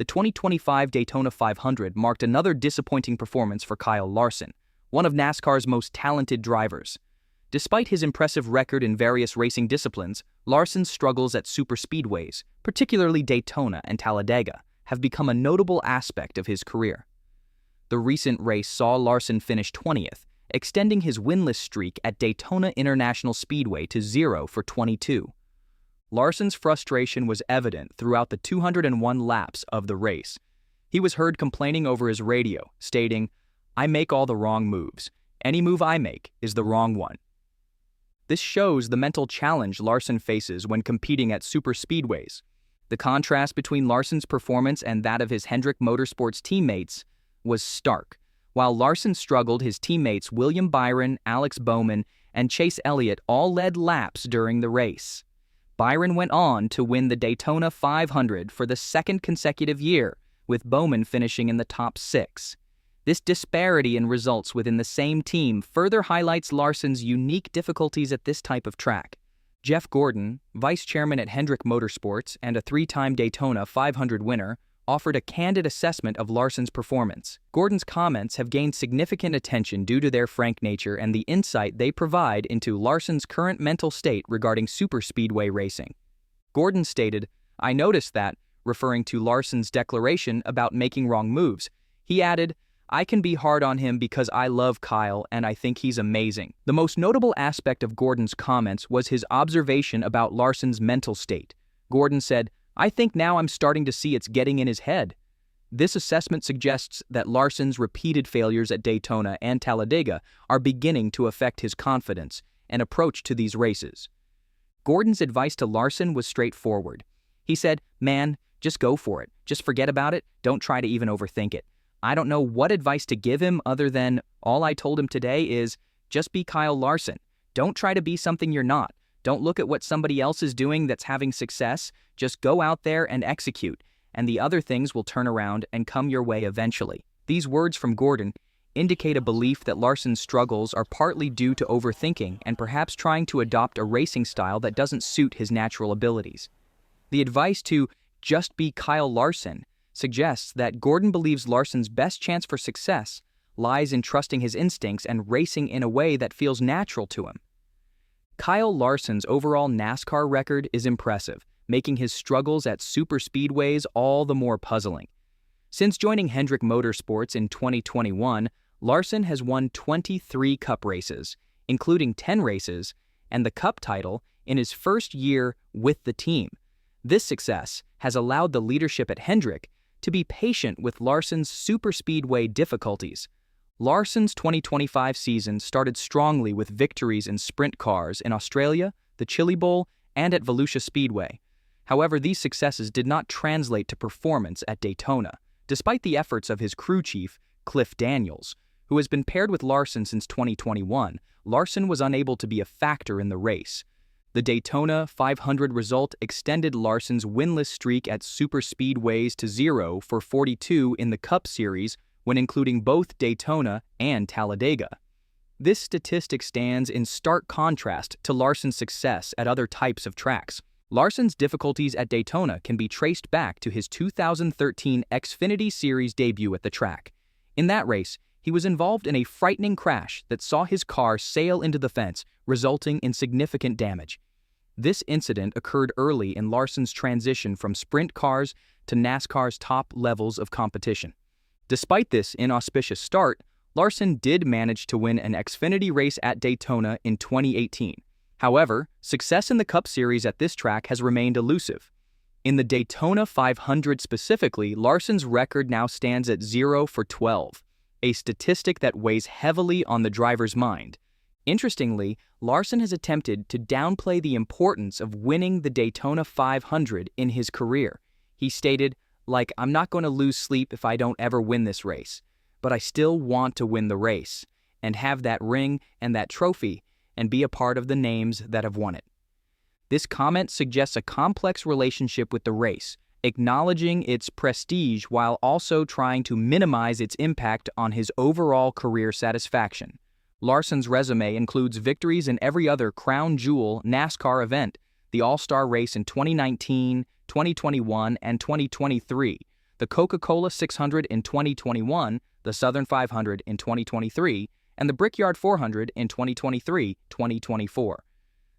The 2025 Daytona 500 marked another disappointing performance for Kyle Larson, one of NASCAR's most talented drivers. Despite his impressive record in various racing disciplines, Larson's struggles at superspeedways, particularly Daytona and Talladega, have become a notable aspect of his career. The recent race saw Larson finish 20th, extending his winless streak at Daytona International Speedway to 0 for 22. Larson's frustration was evident throughout the 201 laps of the race. He was heard complaining over his radio, stating, "I make all the wrong moves. Any move I make is the wrong one." This shows the mental challenge Larson faces when competing at superspeedways. The contrast between Larson's performance and that of his Hendrick Motorsports teammates was stark. While Larson struggled, his teammates William Byron, Alex Bowman, and Chase Elliott all led laps during the race. Byron went on to win the Daytona 500 for the second consecutive year, with Bowman finishing in the top 6. This disparity in results within the same team further highlights Larson's unique difficulties at this type of track. Jeff Gordon, vice chairman at Hendrick Motorsports and a 3-time Daytona 500 winner, offered a candid assessment of Larson's performance. Gordon's comments have gained significant attention due to their frank nature and the insight they provide into Larson's current mental state regarding superspeedway racing. Gordon stated, "I noticed that," referring to Larson's declaration about making wrong moves. He added, "I can be hard on him because I love Kyle and I think he's amazing." The most notable aspect of Gordon's comments was his observation about Larson's mental state. Gordon said, "I think now I'm starting to see it's getting in his head." This assessment suggests that Larson's repeated failures at Daytona and Talladega are beginning to affect his confidence and approach to these races. Gordon's advice to Larson was straightforward. He said, "Man, just go for it. Just forget about it. Don't try to even overthink it." I don't know what advice to give him other than all I told him today is, just be Kyle Larson. Don't try to be something you're not. Don't look at what somebody else is doing that's having success. Just go out there and execute, and the other things will turn around and come your way eventually. These words from Gordon indicate a belief that Larson's struggles are partly due to overthinking and perhaps trying to adopt a racing style that doesn't suit his natural abilities. The advice to just be Kyle Larson suggests that Gordon believes Larson's best chance for success lies in trusting his instincts and racing in a way that feels natural to him. Kyle Larson's overall NASCAR record is impressive, making his struggles at superspeedways all the more puzzling. Since joining Hendrick Motorsports in 2021, Larson has won 23 Cup races, including 10 races, and the Cup title in his first year with the team. This success has allowed the leadership at Hendrick to be patient with Larson's superspeedway difficulties. Larson's 2025 season started strongly with victories in sprint cars in Australia, the Chili Bowl, and at Volusia Speedway. However, these successes did not translate to performance at Daytona, despite the efforts of his crew chief, Cliff Daniels, who has been paired with Larson since 2021. Larson was unable to be a factor in the race. The Daytona 500 result extended Larson's winless streak at superspeedways to 0 for 42 in the Cup Series when including both Daytona and Talladega. This statistic stands in stark contrast to Larson's success at other types of tracks. Larson's difficulties at Daytona can be traced back to his 2013 Xfinity Series debut at the track. In that race, he was involved in a frightening crash that saw his car sail into the fence, resulting in significant damage. This incident occurred early in Larson's transition from sprint cars to NASCAR's top levels of competition. Despite this inauspicious start, Larson did manage to win an Xfinity race at Daytona in 2018. However, success in the Cup Series at this track has remained elusive. In the Daytona 500 specifically, Larson's record now stands at 0 for 12, a statistic that weighs heavily on the driver's mind. Interestingly, Larson has attempted to downplay the importance of winning the Daytona 500 in his career. He stated, "I'm not going to lose sleep if I don't ever win this race, but I still want to win the race and have that ring and that trophy and be a part of the names that have won it." This comment suggests a complex relationship with the race, acknowledging its prestige while also trying to minimize its impact on his overall career satisfaction. Larson's resume includes victories in every other crown jewel NASCAR event, the All-Star race in 2019, 2021, and 2023, the Coca-Cola 600 in 2021, the Southern 500 in 2023, and the Brickyard 400 in 2023-2024.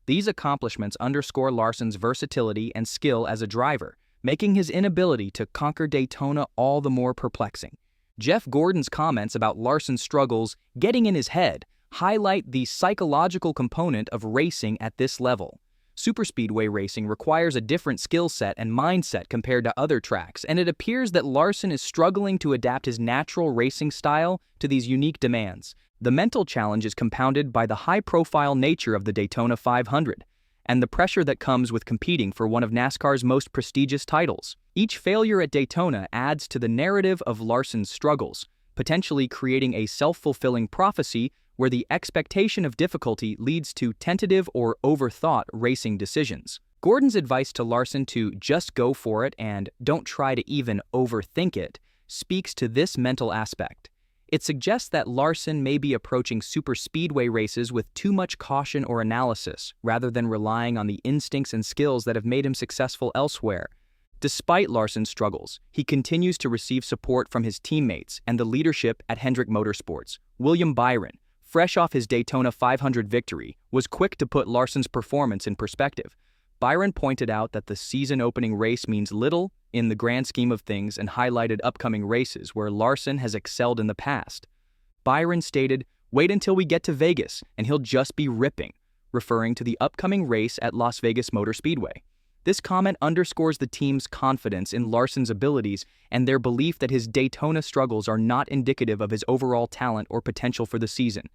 These accomplishments underscore Larson's versatility and skill as a driver, making his inability to conquer Daytona all the more perplexing. Jeff Gordon's comments about Larson's struggles getting in his head highlight the psychological component of racing at this level. Superspeedway racing requires a different skill set and mindset compared to other tracks, and it appears that Larson is struggling to adapt his natural racing style to these unique demands. The mental challenge is compounded by the high-profile nature of the Daytona 500 and the pressure that comes with competing for one of NASCAR's most prestigious titles. Each failure at Daytona adds to the narrative of Larson's struggles, potentially creating a self-fulfilling prophecy where the expectation of difficulty leads to tentative or overthought racing decisions. Gordon's advice to Larson to just go for it and don't try to even overthink it speaks to this mental aspect. It suggests that Larson may be approaching superspeedway races with too much caution or analysis, rather than relying on the instincts and skills that have made him successful elsewhere. Despite Larson's struggles, he continues to receive support from his teammates and the leadership at Hendrick Motorsports. William Byron, fresh off his Daytona 500 victory, was quick to put Larson's performance in perspective. Byron pointed out that the season-opening race means little in the grand scheme of things and highlighted upcoming races where Larson has excelled in the past. Byron stated, "Wait until we get to Vegas and he'll just be ripping," referring to the upcoming race at Las Vegas Motor Speedway. This comment underscores the team's confidence in Larson's abilities and their belief that his Daytona struggles are not indicative of his overall talent or potential for the season.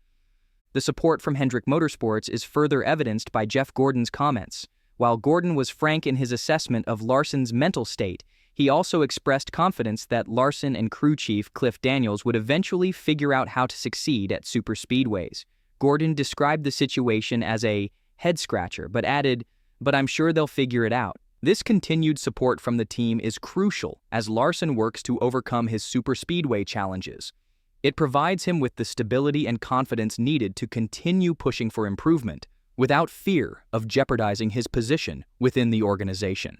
The support from Hendrick Motorsports is further evidenced by Jeff Gordon's comments. While Gordon was frank in his assessment of Larson's mental state, he also expressed confidence that Larson and crew chief Cliff Daniels would eventually figure out how to succeed at superspeedways. Gordon described the situation as a head-scratcher, but added, "But I'm sure they'll figure it out." This continued support from the team is crucial as Larson works to overcome his superspeedway challenges. It provides him with the stability and confidence needed to continue pushing for improvement, without fear of jeopardizing his position within the organization.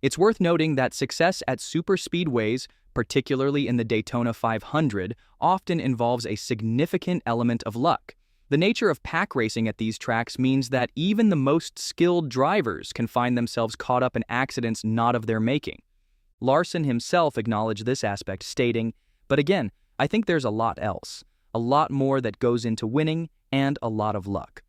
It's worth noting that success at superspeedways, particularly in the Daytona 500, often involves a significant element of luck. The nature of pack racing at these tracks means that even the most skilled drivers can find themselves caught up in accidents not of their making. Larson himself acknowledged this aspect, stating, "But again, I think there's a lot else, a lot more that goes into winning and a lot of luck."